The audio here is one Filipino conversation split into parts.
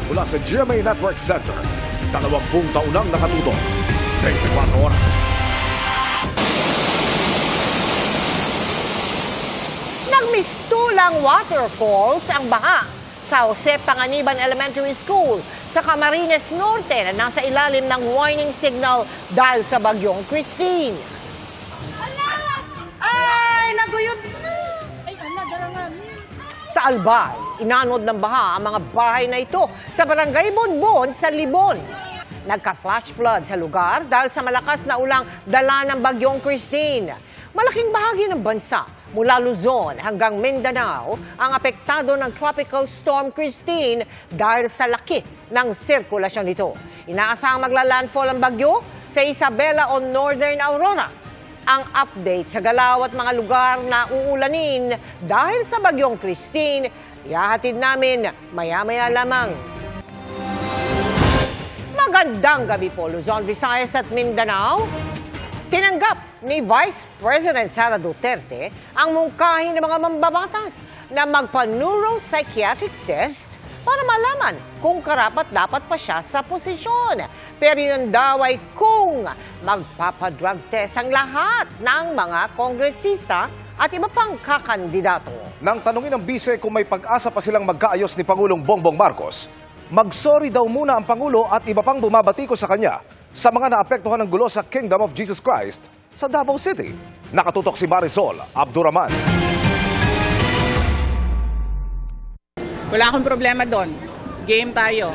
mula sa GMA Network Center. 20 taon nang nakatutok. 24 oras. Nagmistulang waterfalls ang baha sa Jose Panganiban Elementary School sa Camarines Norte na nasa ilalim ng warning signal dahil sa bagyong Christine. Ay, naguyod na. Ay, Sa Albay, inanod ng baha ang mga bahay na ito sa barangay Bonbon sa Libon. Nagka-flash flood sa lugar dahil sa malakas na ulang dala ng bagyong Christine. Malaking bahagi ng bansa mula Luzon hanggang Mindanao ang apektado ng Tropical Storm Christine dahil sa laki ng sirkulasyon nito. Inaasahang magla-landfall ang bagyo sa Isabela o Northern Aurora. Ang update sa galaw at mga lugar na uulanin dahil sa bagyong Christine, ihahatid namin maya-maya lamang. Magandang gabi po, Luzon, Visayas at Mindanao. Tinanggap ni Vice President Sara Duterte ang mungkahi ng mga mambabatas na magpa-neuropsychiatric test para malaman kung karapat-dapat pa siya sa posisyon. Pero yun daw ay kung magpapadrug test ang lahat ng mga kongresista at iba pang kakandidato. Nang tanungin ng bise kung may pag-asa pa silang magkaayos ni Pangulong Bongbong Marcos, magsorry daw muna ang Pangulo at iba pang bumabati ko sa kanya sa mga naapektuhan ng gulo sa Kingdom of Jesus Christ sa Davao City. Nakatutok si Marisol Abduraman. Wala akong problema doon. Game tayo.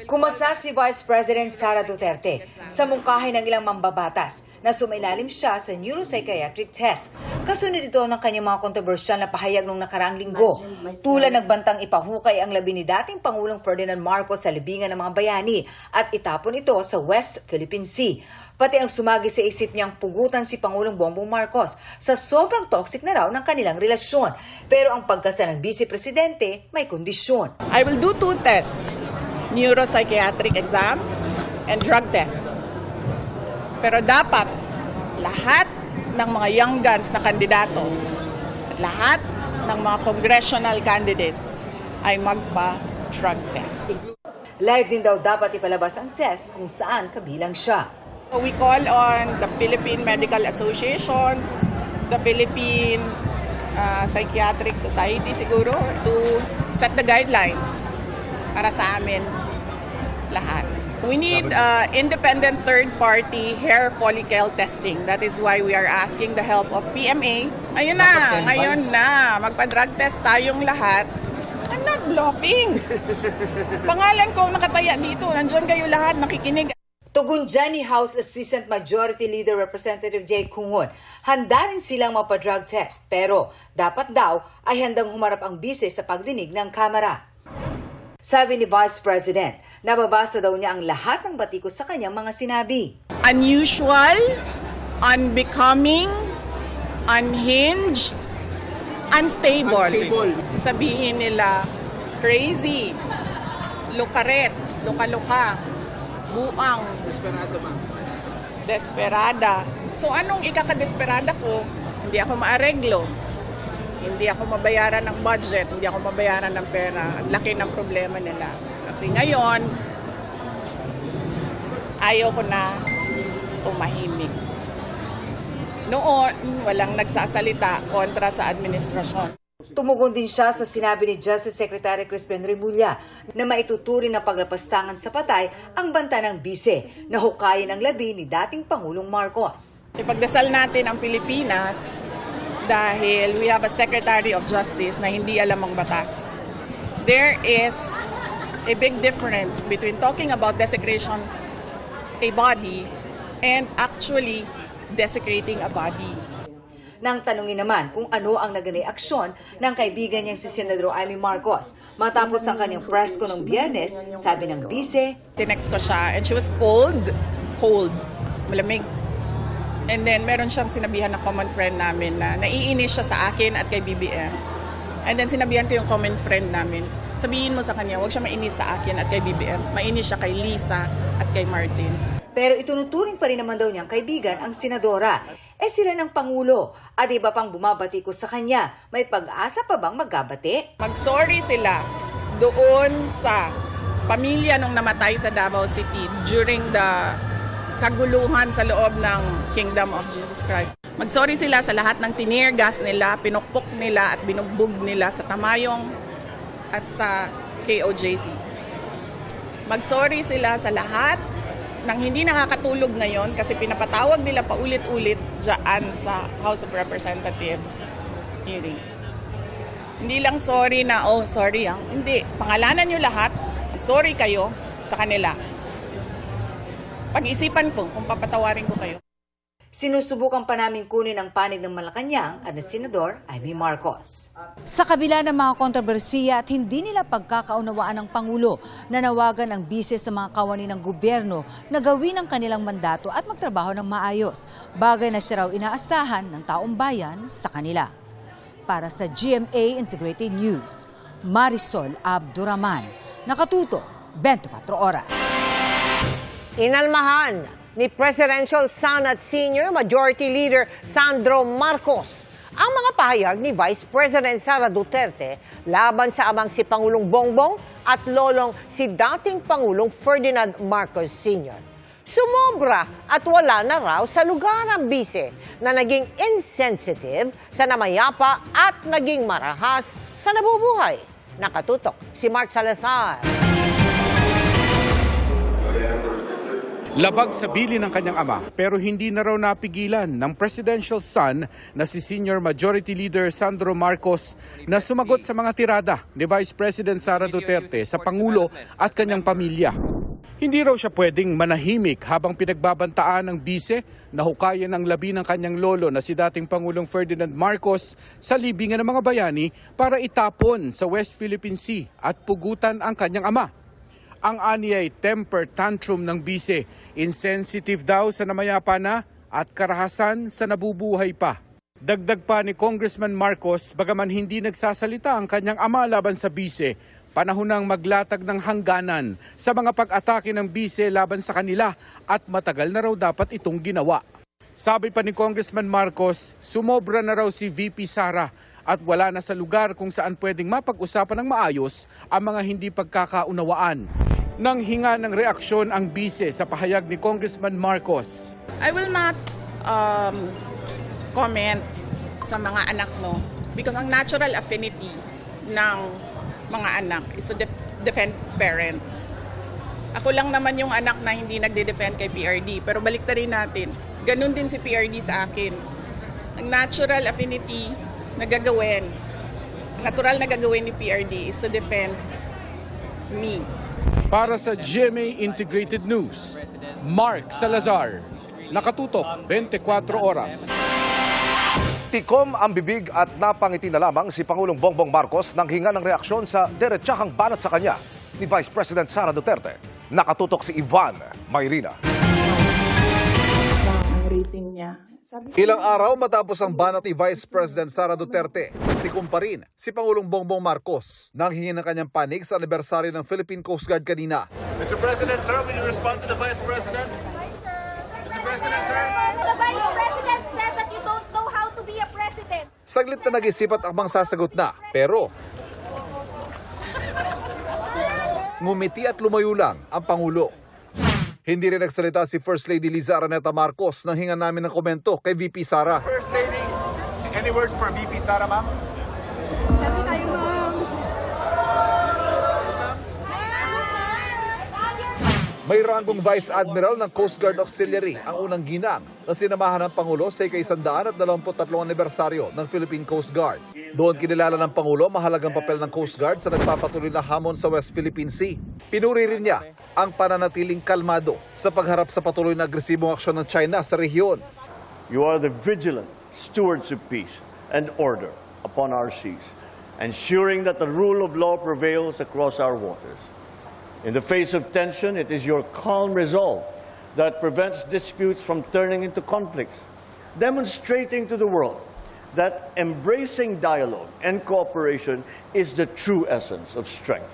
Kumasa si Vice President Sara Duterte sa mungkahi ng ilang mambabatas na sumailalim siya sa neuropsychiatric test. Kasunod ito ng kanyang mga kontrobersyal na pahayag noong nakaraang linggo. Tulad nagbantang ipahukay ang labi ni dating Pangulong Ferdinand Marcos sa libingan ng mga bayani at itapon ito sa West Philippine Sea. Pati ang sumagi sa isip niyang pugutan si Pangulong Bongbong Marcos sa sobrang toxic na raw ng kanilang relasyon. Pero ang pagkasa ng Vice Presidente may kondisyon. I will do 2 tests. Neuropsychiatric exam and drug test. Pero dapat lahat ng mga young guns na kandidato at lahat ng mga congressional candidates ay magpa-drug test. Live din daw dapat ipalabas ang test kung saan kabilang siya. We call on the Philippine Medical Association, the Philippine Psychiatric Society siguro to set the guidelines para sa amin lahat. We need independent third-party hair follicle testing. That is why we are asking the help of PMA. Ayun na, ngayon na. Magpa-drug test tayong lahat. I'm not bluffing. Pangalan ko nakataya dito. Nandiyan kayo lahat, nakikinig. Tugon dyan ni House Assistant Majority Leader Representative Jay Cungon, handa rin silang mapadrug test pero dapat daw ay handang humarap ang bise sa pagdinig ng Kamara. Sabi ni Vice President, nababasa daw niya ang lahat ng batikos sa kanyang mga sinabi. Unusual, unbecoming, unhinged, unstable. Sasabihin nila, crazy, lukaret, luka-luka, buang. Desperado ba? Desperada. So anong ikakadesperada ko? Hindi ako maareglo. Hindi ako mabayaran ng budget, hindi ako mabayaran ng pera. Ang laki ng problema nila. Kasi ngayon, ayaw ko na tumahimik. Noon, walang nagsasalita kontra sa administrasyon. Tumugon din siya sa sinabi ni Justice Secretary Crispin Remulla na maituturing na paglapastangan sa patay ang banta ng bise na hukayin ang labi ni dating Pangulong Marcos. Ipagdasal natin ang Pilipinas dahil we have a Secretary of Justice na hindi alam ang batas. There is a big difference between talking about desecration a body and actually desecrating a body. Nang tanungin naman kung ano ang naganay aksyon ng kaibigan niyang si Senador Amy Marcos matapos ang kanyang presko ng Biyernes, sabi ng bise, Tinext ko siya and she was cold, malamig. And then meron siyang sinabihan na common friend namin na naiinis siya sa akin at kay BBM. And then sinabihan ko yung common friend namin, sabihin mo sa kanya, huwag siya mainis sa akin at kay BBM, mainis siya kay Lisa at kay Martin. Pero itunuturing pa rin naman daw niyang kaibigan ang senadora. Sila ng Pangulo at iba pang bumabati ko sa kanya. May pag-asa pa bang magbabati? Mag-sorry sila doon sa pamilya nung namatay sa Davao City during the kaguluhan sa loob ng Kingdom of Jesus Christ. Magsorry sila sa lahat ng tear gas nila, pinukpok nila at binugbog nila sa Tamayong at sa KOJC. Magsorry sila sa lahat ng hindi nakakatulog ngayon kasi pinapatawag nila paulit-ulit dyan sa House of Representatives hearing. Hindi lang sorry na, oh sorry Hindi, pangalanan nyo lahat, sorry kayo sa kanila. Pag-isipan ko kung papatawarin ko kayo. Sinusubukan pa namin kunin ang panig ng Malacanang at ng Senador Amy Marcos. Sa kabila ng mga kontrobersiya at hindi nila pagkakaunawaan ng Pangulo, nanawagan ang bise sa mga kawani ng gobyerno na gawin ang kanilang mandato at magtrabaho ng maayos, bagay na siya raw inaasahan ng taong bayan sa kanila. Para sa GMA Integrated News, Marisol Abduraman, nakatuto 24 oras. Inalmahan ni Presidential Son at Senior Majority Leader Sandro Marcos ang mga pahayag ni Vice President Sara Duterte laban sa amang si Pangulong Bongbong at lolong si dating Pangulong Ferdinand Marcos Sr. Sumobra at wala na raw sa lugar ang bise na naging insensitive sa namayapa at naging marahas sa nabubuhay. Nakatutok si Mark Salazar. Labag sa bili ng kanyang ama pero hindi na raw napigilan ng presidential son na si Senior Majority Leader Sandro Marcos na sumagot sa mga tirada ni Vice President Sara Duterte sa Pangulo at kanyang pamilya. Hindi raw siya pwedeng manahimik habang pinagbabantaan ng bise na hukayan ang labi ng kanyang lolo na si dating Pangulong Ferdinand Marcos sa libingan ng mga bayani para itapon sa West Philippine Sea at pugutan ang kanyang ama. Ang anyay temper tantrum ng bise, insensitive daw sa namayapa na at karahasan sa nabubuhay pa. Dagdag pa ni Congressman Marcos, bagaman hindi nagsasalita ang kanyang ama laban sa bise, panahon nang maglatag ng hangganan sa mga pag-atake ng bise laban sa kanila at matagal na raw dapat itong ginawa. Sabi pa ni Congressman Marcos, sumobra na raw si VP Sara at wala na sa lugar kung saan pwedeng mapag-usapan ng maayos ang mga hindi pagkakaunawaan. Nang hinga ng reaksyon ang bise sa pahayag ni Congressman Marcos. I will not comment sa mga anak mo because ang natural affinity ng mga anak is to defend parents. Ako lang naman yung anak na hindi nagde-defend kay PRD, pero baliktarin natin. Ganun din si PRD sa akin. Ang natural affinity na gagawin, natural na gagawin ni PRD is to defend me. Para sa GMA Integrated News, Mark Salazar, nakatutok 24 oras. Tikom ang bibig at napangiti na lamang si Pangulong Bongbong Marcos nang hinga ng reaksyon sa diretsahang banat sa kanya ni Vice President Sara Duterte. Nakatutok si Ivan Mayrina. Ang rating niya. Ilang araw matapos ang banat ni Vice President Sara Duterte, tikom pa rin si Pangulong Bongbong Marcos nang hingin ng kanyang panig sa anibersaryo ng Philippine Coast Guard kanina. Mr. President, sir, will you respond to the Vice President? Mr. President, sir. The Vice President said that you don't know how to be a president. Saglit na nag-isip at akmang sasagot na, pero ngumiti at lumayo lang ang Pangulo. Hindi rin nagsalita si First Lady Liza Araneta Marcos nang hingan namin ng komento kay VP Sara. First Lady, any words for VP Sara, ma'am? Sabi tayo, ma'am. May ranggong Vice Admiral ng Coast Guard Auxiliary ang unang ginang na sinamahan ng Pangulo sa ika-123 anibersaryo ng Philippine Coast Guard. Doon kinilala ng Pangulo mahalagang papel ng Coast Guard sa nagpapatuloy na hamon sa West Philippine Sea. Pinuri rin niya ang pananatiling kalmado sa pagharap sa patuloy na agresibong aksyon ng China sa rehiyon. You are the vigilant stewards of peace and order upon our seas, ensuring that the rule of law prevails across our waters. In the face of tension, it is your calm resolve that prevents disputes from turning into conflicts, demonstrating to the world that embracing dialogue and cooperation is the true essence of strength.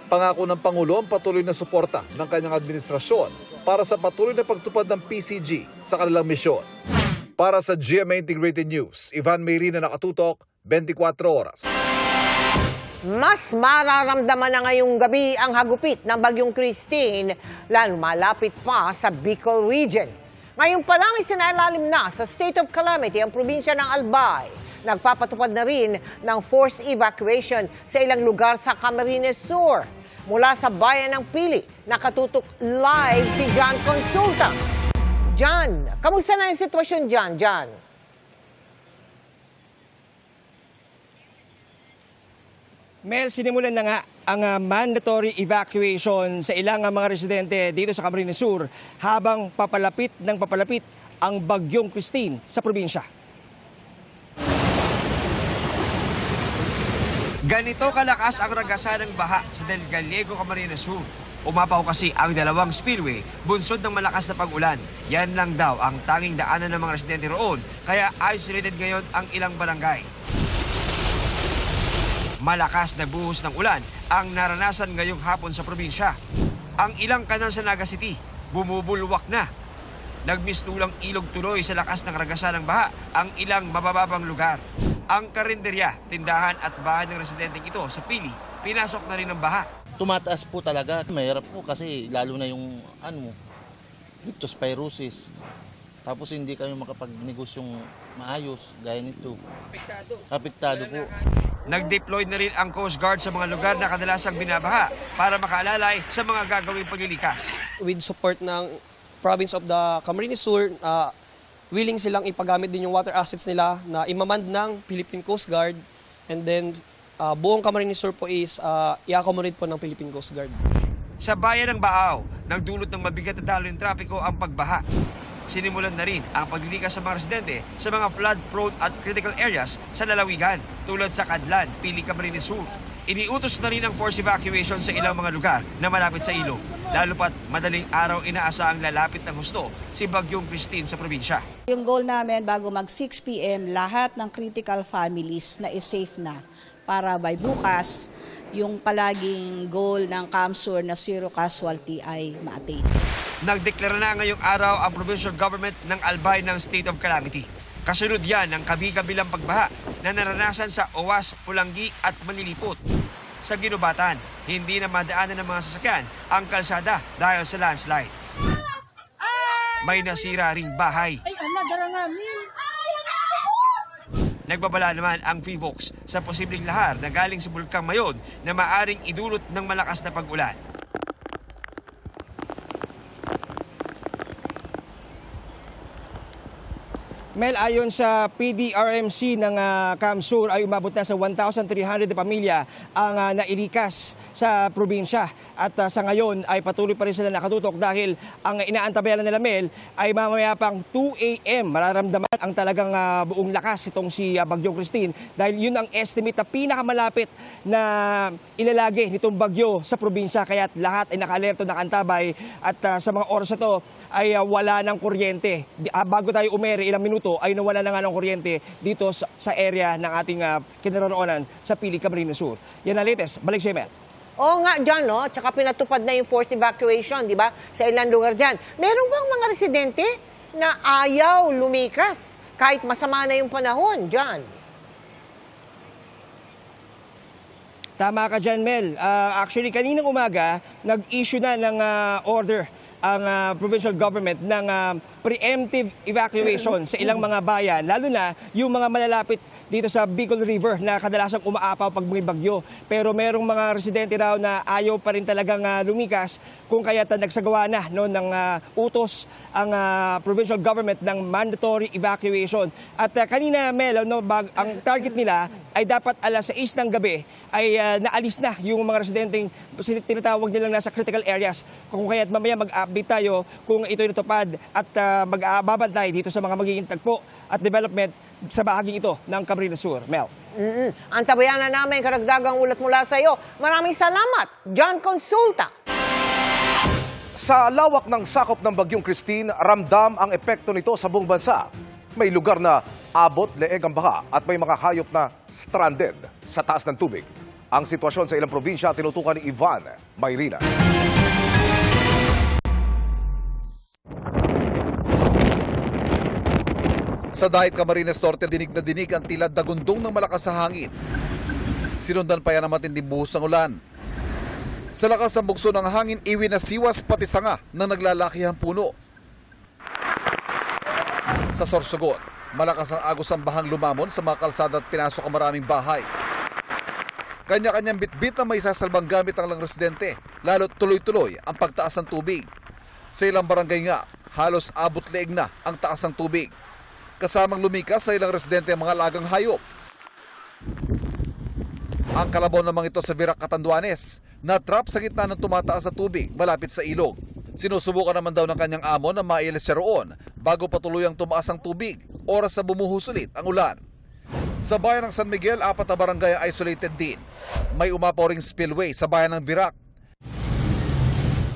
Pangako ng Pangulo ang patuloy na suporta ng kanyang administrasyon para sa patuloy na pagtupad ng PCG sa kanilang misyon. Para sa GMA Integrated News, Ivan Mayrina, nakatutok 24 oras. Mas mararamdaman na ngayong gabi ang hagupit ng Bagyong Christine, lalo malapit pa sa Bicol Region. Ngayon pa lang isinailalim na sa state of calamity ang probinsya ng Albay. Nagpapatupad na rin ng forced evacuation sa ilang lugar sa Camarines Sur. Mula sa bayan ng Pili, nakatutok live si John Consulta. John, kamusta na yung sitwasyon dyan, John? Mel, sinimulan na nga ang mandatory evacuation sa ilang mga residente dito sa Camarines Sur habang papalapit ang Bagyong Christine sa probinsya. Ganito kalakas ang ragasan ng baha sa Del Gallego, Camarines Sur. Umapaw kasi ang dalawang spillway, bunsod ng malakas na pag-ulan. Yan lang daw ang tanging daanan ng mga residente roon, kaya isolated ngayon ang ilang barangay. Malakas na buhos ng ulan ang naranasan ngayong hapon sa probinsya. Ang ilang kanal sa Naga City, bumubulwak na. Nagmistulang ilog tuloy sa lakas ng ragasan ng baha ang ilang mabababang lugar. Ang karinderya, tindahan at bahay ng residenteng ito sa Pili, pinasok na rin ng baha. Tumataas po talaga. Mahirap po kasi lalo na yung leptospirosis. Tapos hindi kami makapagnegosyo maayos gaya nito. Apektado po. Nag-deploy na rin ang Coast Guard sa mga lugar na kadalasang binabaha para makaalalay sa mga gagawing paglilikas. With support ng province of the Camarines Sur, willing silang ipagamit din yung water assets nila na imamand ng Philippine Coast Guard, and then buong Camarines Sur po is i-accommodate po ng Philippine Coast Guard. Sa bayan ng Baaw, nagdulot ng mabigat na daloy ng trapiko ang pagbaha. Sinimulan na rin ang paglilikas sa mga residente sa mga flood-prone at critical areas sa lalawigan tulad sa Cadlan, Pili, Camarines Sur. Iniutos na rin ang forced evacuation sa ilang mga lugar na malapit sa ilog. Lalo pat madaling araw inaasahang lalapit ng husto si Bagyong Christine sa probinsya. Yung goal namin bago mag 6 p.m. lahat ng critical families na is safe na para by bukas yung palaging goal ng CAMSUR na zero casualty ay ma-attain. Nagdeklara na ngayong araw ang provincial government ng Albay ng state of calamity. Kasunod yan ng kabi-kabilang pagbaha na naranasan sa Owas, Pulanggi at Manilipot. Sa Ginubatan, hindi na madaanan ng mga sasakyan ang kalsada dahil sa landslide. May nasira ring bahay. Nagbabala naman ang PHIVOLCS sa posibleng lahar na galing sa Bulkang Mayon na maaring idulot ng malakas na pag-ulan. Mel, ayon sa PDRMC ng CAMSUR ay umabot na sa 1,300 na pamilya ang nailikas sa probinsya. At sa ngayon ay patuloy pa rin sila nakatutok dahil ang inaantabayan nila, Mel, ay mamaya pang 2 a.m. mararamdaman ang talagang buong lakas itong si Bagyong Christine dahil yun ang estimate na pinakamalapit na ilalagi nitong bagyo sa probinsya. Kaya lahat ay naka-alerto, nakaantabay at sa mga oras na to ay wala ng kuryente. Bago tayo umere, ilang minuto ay nawala na nga ng kuryente dito sa area ng ating kinaroroonan sa Pili, Camarines Sur. Yan ang latest. Balik sa Mel. Oo nga dyan, no? Tsaka pinatupad na yung forced evacuation, di ba? Sa ilang lugar dyan. Meron bang mga residente na ayaw lumikas kahit masama na yung panahon dyan? Tama ka dyan, Mel. Actually, kaninang umaga, nag-issue na ng order ang provincial government ng preemptive evacuation sa ilang mga bayan, lalo na yung mga malalapit dito sa Bicol River na kadalasang umaapaw pag may bagyo. Pero merong mga residente raw na ayaw pa rin talagang lumikas kung kaya't nagsagawa na ng utos ang provincial government ng mandatory evacuation. At kanina, Mel, ang target nila ay dapat alas 6 ng gabi ay naalis na yung mga residenteng tinatawag nilang nasa critical areas. Kung kaya't mamaya mag-update tayo kung ito'y natupad at magbabantay dito sa mga magiging tagpo at development sa bahaging ito ng Camarines Sur. Mel. Antabayan na namin karagdagang ulat mula sa iyo. Maraming salamat, John Consulta. Sa lawak ng sakop ng Bagyong Christine, ramdam ang epekto nito sa buong bansa. May lugar na abot leeg ang baha at may mga hayop na stranded sa taas ng tubig. Ang sitwasyon sa ilang probinsya tinutukan ni Ivan Mayrina. Sa Dahit Camarines Norte, dinig na dinig ang tila dagundong ng malakas sa hangin. Sinundan pa yan ng matinding buhos ng ulan. Sa lakas ng bugso ng hangin, iwi na siwas pati sanga ng naglalakihang puno. Sa Sorsogon, malakas ang agos ang bahang lumamon sa mga kalsada at pinasok ang maraming bahay. Kanya-kanyang bitbit na may sasalbang gamit ang lang residente, lalo't tuloy-tuloy ang pagtaas ng tubig. Sa ilang barangay nga, halos abot leeg na ang taas ng tubig. Kasamang lumikas sa ilang residente ang mga alagang hayop. Ang kalabaw naman ito sa Virac, Catanduanes, na trap sa gitna ng tumataas na tubig malapit sa ilog. Sinusubukan naman daw ng kanyang amo na mailis siya roon bago patuluyang tumaas ang tubig, oras na bumuhos ulit ang ulan. Sa bayan ng San Miguel, 4 na barangay ang isolated din. May umapaw ring spillway sa bayan ng Virac.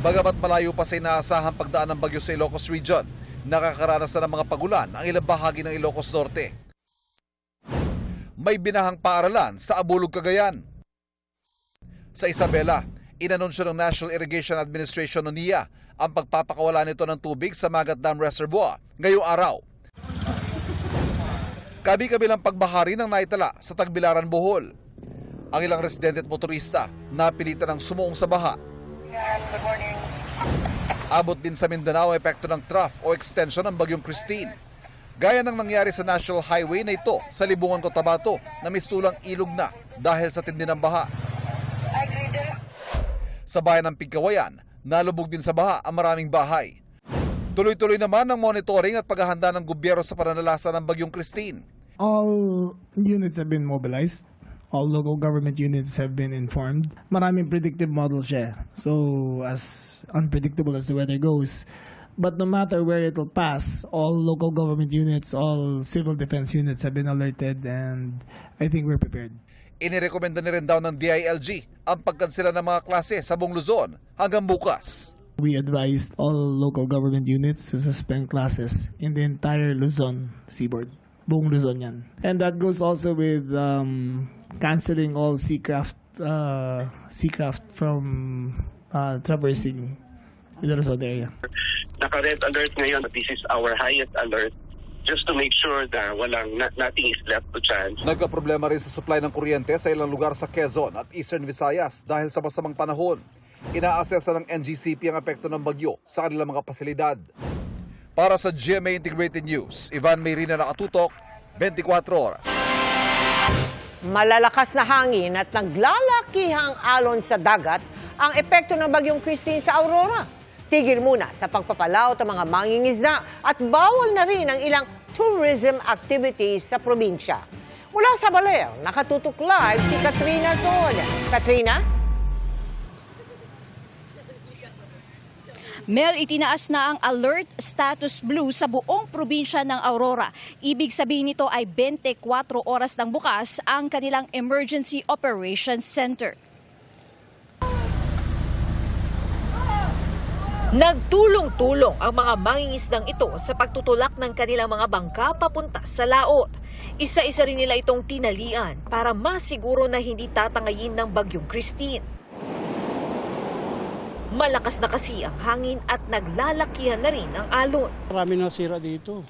Bagamat malayo pa sa inaasahang pagdaan ng bagyo sa Ilocos Region, nakakaranas na ng mga pagulan ang ilang bahagi ng Ilocos Norte. May binahang paaralan sa Abulog, Cagayan. Sa Isabela, inanunsyo ng National Irrigation Administration o NIA ang pagpapakawala nito ng tubig sa Magat Dam Reservoir ngayong araw. Kabi-kabilang pagbahari ng naitala sa Tagbilaran, Bohol. Ang ilang residente at motorista napilitan ng sumuong sa baha. Abot din sa Mindanao epekto ng trough o extension ng bagyong Christine. Gaya ng nangyari sa National Highway na ito sa Libungan, Cotabato na may sulang ilog na dahil sa tindi ng baha. Sa bayan ng Pigkawayan, nalubog din sa baha ang maraming bahay. Tuloy-tuloy naman ang monitoring at paghahanda ng gobyerno sa pananalasa ng bagyong Christine. All units have been mobilized. All local government units have been informed. Maraming predictive models siya. So, as unpredictable as the weather goes. But no matter where it will pass, all local government units, all civil defense units have been alerted and I think we're prepared. Inirekomenda ni rin daw ng DILG ang pagkansela ng mga klase sa buong Luzon hanggang bukas. We advised all local government units to suspend classes in the entire Luzon seaboard. Buong Luzon yan. And that goes also with canceling all seacraft from traversing the Luzon area. Naka-red alert ngayon. This is our highest alert just to make sure na nothing is left to chance. Nagka-problema rin sa supply ng kuryente sa ilang lugar sa Quezon at Eastern Visayas dahil sa masamang panahon. Ina-assessa ng NGCP ang epekto ng bagyo sa kanilang mga pasilidad. Para sa GMA Integrated News, Ivan Mayrina, nakatutok, 24 oras. Malalakas na hangin at naglalakihang alon sa dagat ang epekto ng bagyong Christine sa Aurora. Tigil muna sa pagpapalaot ng mga mangingisda at bawal na rin ang ilang tourism activities sa probinsya. Mula sa Baler, nakatutok live si Katrina Ton. Katrina? Mel, itinaas na ang alert status blue sa buong probinsya ng Aurora. Ibig sabihin nito ay 24 oras ng bukas ang kanilang Emergency Operations Center. Nagtulong-tulong ang mga mangingisdang ito sa pagtutulak ng kanilang mga bangka papunta sa laot. Isa-isa rin nila itong tinalian para masiguro na hindi tatangayin ng bagyong Christine. Malakas na kasi ang hangin at naglalakihan na rin ang alon. Marami na sira dito.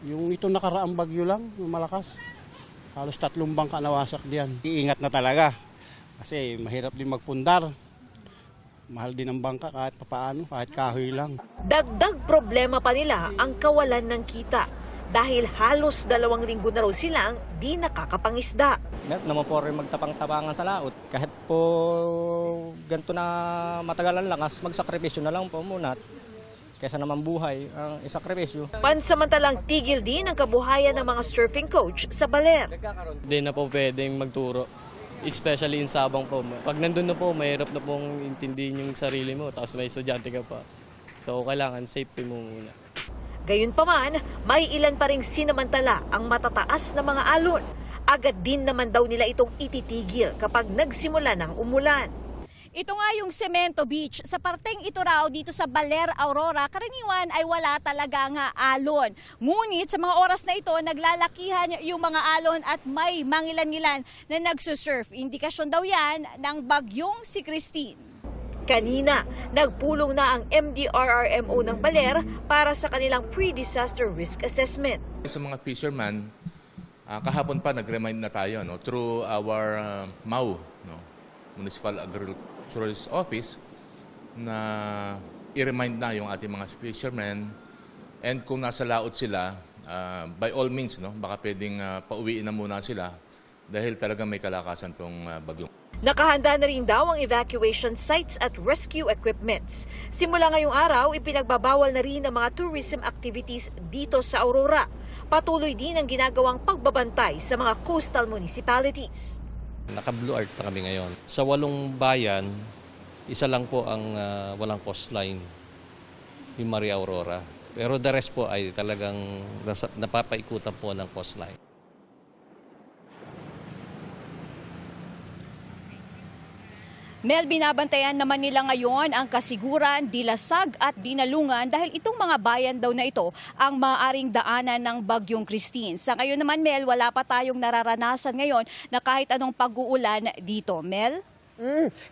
Yung ito nakaraang bagyo lang, yung malakas. Halos 3 bangka nawasak diyan. Iingat na talaga kasi mahirap din magpundar. Mahal din ang bangka kahit papaano, kahit kahoy lang. Dagdag problema pa nila ang kawalan ng kita dahil halos 2 linggo na raw silang di nakakapangisda. Meron naman po rin magtapang-tapangan sa laot. Kahit po ganito na matagalan lang, magsakripisyo na lang po muna. Kaysa naman buhay ang isakripisyo. Pansamantalang tigil din ang kabuhayan ng mga surfing coach sa Baler. Hindi na po pwedeng magturo. Especially in Sabang po. Pag nandun na po, mahirap na pong intindihin yung sarili mo, tapos may estudyante ka pa. So, kailangan safety mo muna. Gayunpaman, may ilan pa ring sinamantala ang matataas na mga alon. Agad din naman daw nila itong ititigil kapag nagsimula ng umulan. Ito nga yung Cemento Beach. Sa parteng ito raw dito sa Baler, Aurora, karaniwan ay wala talaga nga alon. Ngunit sa mga oras na ito, naglalakihan yung mga alon at may mangilan-ngilan na nagsusurf. Indikasyon daw yan ng bagyong si Christine. Kanina, nagpulong na ang MDRRMO ng Baler para sa kanilang pre-disaster risk assessment. Sa mga fishermen, kahapon pa nag-remind na tayo through our MAU Municipal Agriculturalist Office na i-remind na yung ating mga fishermen, and kung nasa laot sila, by all means, baka pwedeng pauwiin na muna sila dahil talagang may kalakasan tong bagyo. Nakahanda na rin daw ang evacuation sites at rescue equipments. Simula ngayong araw, ipinagbabawal na rin ang mga tourism activities dito sa Aurora. Patuloy din ang ginagawang pagbabantay sa mga coastal municipalities. Naka-blue alert na kami ngayon. Sa 8 bayan, isa lang po ang walang coastline, yung Maria Aurora. Pero the rest po ay talagang napapaikutan po ng coastline. Mel, binabantayan naman nila ngayon ang Kasiguran, Dilasag at Dinalungan dahil itong mga bayan daw na ito ang maaaring daanan ng Bagyong Christine. Sa ngayon naman, Mel, wala pa tayong nararanasan ngayon na kahit anong pag-uulan dito. Mel?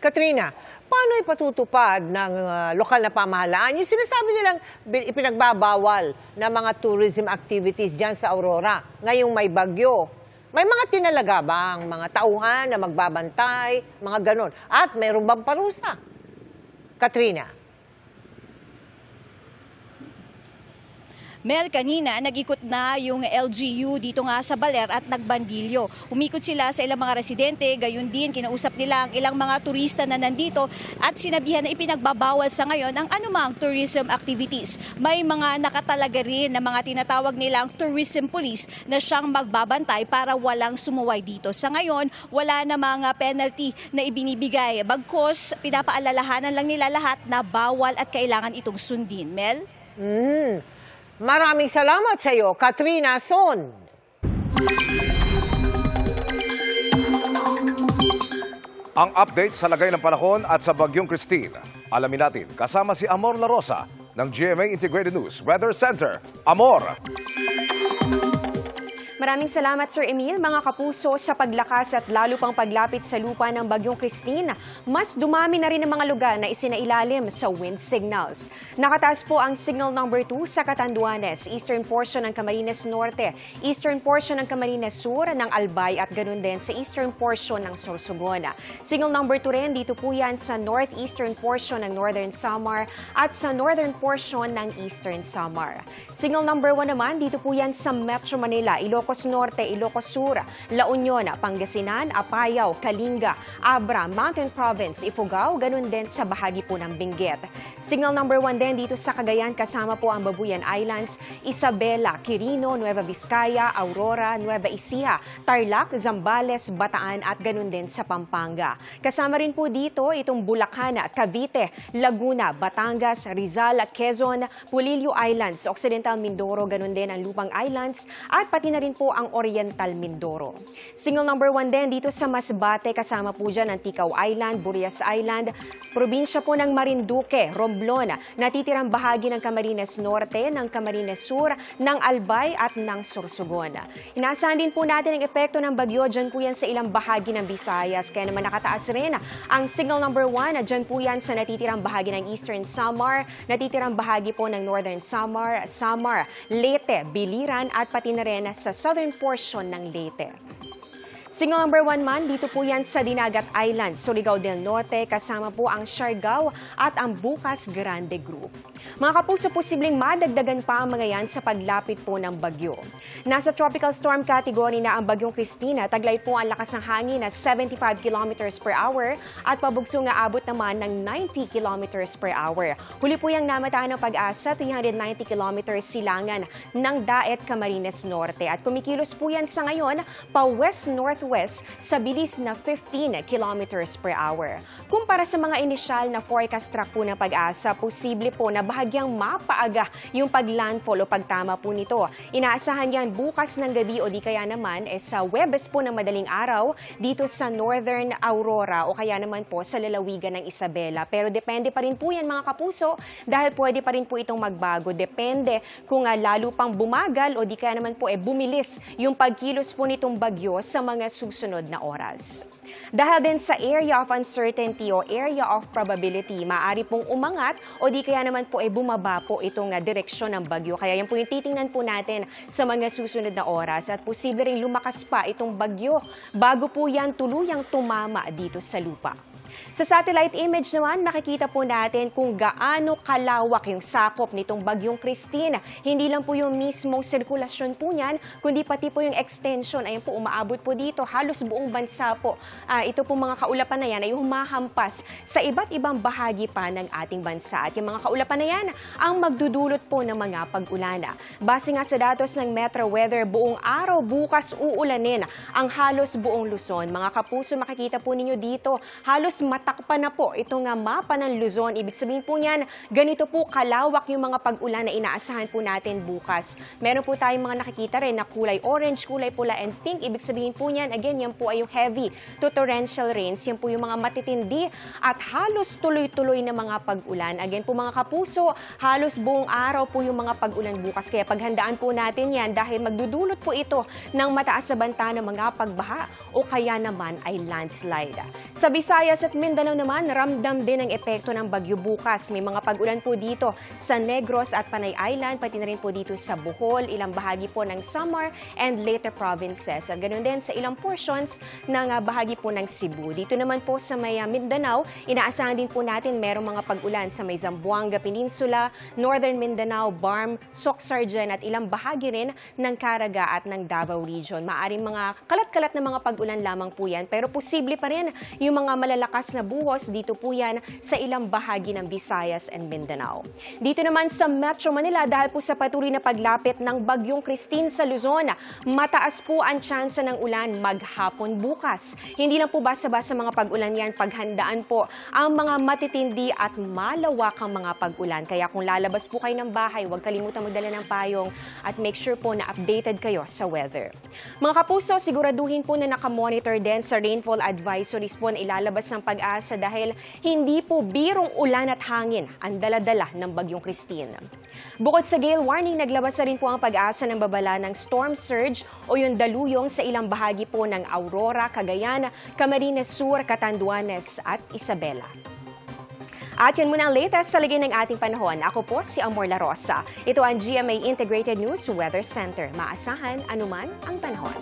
Katrina, paano ipatutupad ng lokal na pamahalaan yung sinasabi nilang ipinagbabawal na mga tourism activities dyan sa Aurora ngayong may bagyo? May mga tinalaga bang mga tauhan na magbabantay, mga ganon? At mayroon bang parusa? Katrina? Mel, kanina nag-ikot na yung LGU dito nga sa Baler at nagbandilyo. Umikot sila sa ilang mga residente, gayon din kinausap nila ang ilang mga turista na nandito at sinabihan na ipinagbabawal sa ngayon ang anumang tourism activities. May mga nakatalaga rin na mga tinatawag nilang tourism police na siyang magbabantay para walang sumuway dito. Sa ngayon, wala na mga penalty na ibinibigay. Bagkus, pinapaalalahanan lang nila lahat na bawal at kailangan itong sundin. Mel? Maraming salamat sa iyo, Katrina Son. Ang update sa lagay ng panahon at sa Bagyong Christine. Alamin natin kasama si Amor La Rosa ng GMA Integrated News Weather Center. Amor! Maraming salamat, Sir Emil. Mga kapuso, sa paglakas at lalo pang paglapit sa lupa ng Bagyong Christine, mas dumami na rin ang mga lugar na isinailalim sa wind signals. Nakataas po ang signal number 2 sa Catanduanes, eastern portion ng Camarines Norte, eastern portion ng Camarines Sur, ng Albay at ganun din sa eastern portion ng Sorsogon. Signal number 2 rin dito po yan sa northeastern portion ng Northern Samar at sa northern portion ng Eastern Samar. Signal number 1 naman dito po yan sa Metro Manila, Ilocos Norte, Ilocos Sur, La Union, Pangasinan, Apayao, Kalinga, Abra, Mountain Province, Ifugao, ganun din sa bahagi po ng Benguet. Signal number 1 din dito sa Cagayan, kasama po ang Babuyan Islands, Isabela, Quirino, Nueva Vizcaya, Aurora, Nueva Ecija, Tarlac, Zambales, Bataan at ganun din sa Pampanga. Kasama rin po dito itong Bulacan, Cavite, Laguna, Batangas, Rizal, Quezon, Pulilio Islands, Occidental Mindoro, ganun din ang Lupang Islands at pati na rin po ang Oriental Mindoro. Signal number 1 din dito sa Masbate, kasama po dyan ang Ticao Island, Burias Island, probinsya po ng Marinduque, Romblon, natitirang bahagi ng Camarines Norte, ng Camarines Sur, ng Albay at ng Sorsogon. Inaasahan din po natin ang epekto ng bagyo dyan po yan sa ilang bahagi ng Visayas, kaya naman nakataas rin ang signal number 1, dyan po yan sa natitirang bahagi ng Eastern Samar, natitirang bahagi po ng Northern Samar, Leyte, Biliran at pati na rin sa southern portion ng Leyte. Signal number 1 man, dito po yan sa Dinagat Island, Surigao del Norte, kasama po ang Siargao at ang Bukas Grande Group. Mga kapuso, posibleng madagdagan pa ang mga yan sa paglapit po ng bagyo. Nasa tropical storm category na ang Bagyong Christine, taglay po ang lakas ng hangin na 75 kilometers per hour at pabugso nga abot naman ng 90 kilometers per hour. Huli po yung namataan ng Pag-asa, 390 kilometers silangan ng Daet, Camarines Norte. At kumikilos po yan sa ngayon pa west-northwest sa bilis na 15 kilometers per hour. Kumpara sa mga inisyal na forecast track po ng Pag-asa, posible po na bahagyang mapaaga yung paglandfall o pagtama po nito. Inaasahan yan bukas ng gabi o di kaya naman sa Huwebes po ng madaling araw dito sa Northern Aurora o kaya naman po sa lalawigan ng Isabela. Pero depende pa rin po yan mga kapuso dahil pwede pa rin po itong magbago. Depende kung lalo pang bumagal o di kaya naman po bumilis yung pagkilos po nitong bagyo sa mga susunod na oras. Dahil din sa area of uncertainty o area of probability, maaari pong umangat o di kaya naman po ay bumaba po itong direksyon ng bagyo. Kaya yan po yung titingnan po natin sa mga susunod na oras at posible ring lumakas pa itong bagyo bago po yan tuluyang tumama dito sa lupa. Sa satellite image naman, makikita po natin kung gaano kalawak yung sakop nitong bagyong Christine. Hindi lang po yung mismong sirkulasyon po niyan, kundi pati po yung extension. Ayun po, umaabot po dito. Halos buong bansa po. Ito po mga kaulapan na yan ay humahampas sa iba't ibang bahagi pa ng ating bansa. At yung mga kaulapan na yan ang magdudulot po ng mga pag-ulana. Base nga sa datos ng Metro Weather, buong araw bukas uulanin ang halos buong Luzon. Mga kapuso, makikita po ninyo dito, halos matakpan na po itong mapa ng Luzon. Ibig sabihin po niyan, ganito po kalawak yung mga pag-ulan na inaasahan po natin bukas. Meron po tayong mga nakikita rin na kulay orange, kulay pula and pink. Ibig sabihin po niyan, again, yan po ay yung heavy to torrential rains. Yan po yung mga matitindi at halos tuloy-tuloy na mga pag-ulan. Again po mga kapuso, halos buong araw po yung mga pag-ulan bukas. Kaya paghandaan po natin yan dahil magdudulot po ito ng mataas na banta ng mga pagbaha o kaya naman ay landslide. Sa Visayas at Mindanao naman, ramdam din ang epekto ng bagyo bukas. May mga pag-ulan po dito sa Negros at Panay Island, pati na rin po dito sa Bohol, ilang bahagi po ng Samar and Leyte provinces. At ganoon din sa ilang portions ng bahagi po ng Cebu. Dito naman po sa may Mindanao, inaasahan din po natin merong mga pag-ulan sa may Zamboanga Peninsula, Northern Mindanao, Barm, Soc-Sargen at ilang bahagi rin ng Caraga at ng Davao Region. Maaring mga kalat-kalat na mga pag-ulan lamang po yan, pero posible pa rin yung mga malalakas na buhos dito po yan sa ilang bahagi ng Visayas and Mindanao. Dito naman sa Metro Manila, dahil po sa patuloy na paglapit ng bagyong Christine sa Luzon, mataas po ang tsansa ng ulan maghapon bukas. Hindi lang po basta-basta mga pag-ulan yan, paghandaan po ang mga matitindi at malawakang mga pag-ulan. Kaya kung lalabas po kayo ng bahay, huwag kalimutan magdala ng payong at make sure po na updated kayo sa weather. Mga kapuso, siguraduhin po na nakamonitor din sa rainfall advisories po na ilalabas ng Pag-asa dahil hindi po birong ulan at hangin ang dala-dala ng bagyong Christine. Bukod sa gale warning, naglabas na rin po ang Pag-asa ng babala ng storm surge o yung daluyong sa ilang bahagi po ng Aurora, Cagayan, Camarines Sur, Catanduanes at Isabela. At yan muna ang latest sa lagay ng ating panahon. Ako po si Amor La Rosa. Ito ang GMA Integrated News Weather Center. Maasahan anuman ang panahon.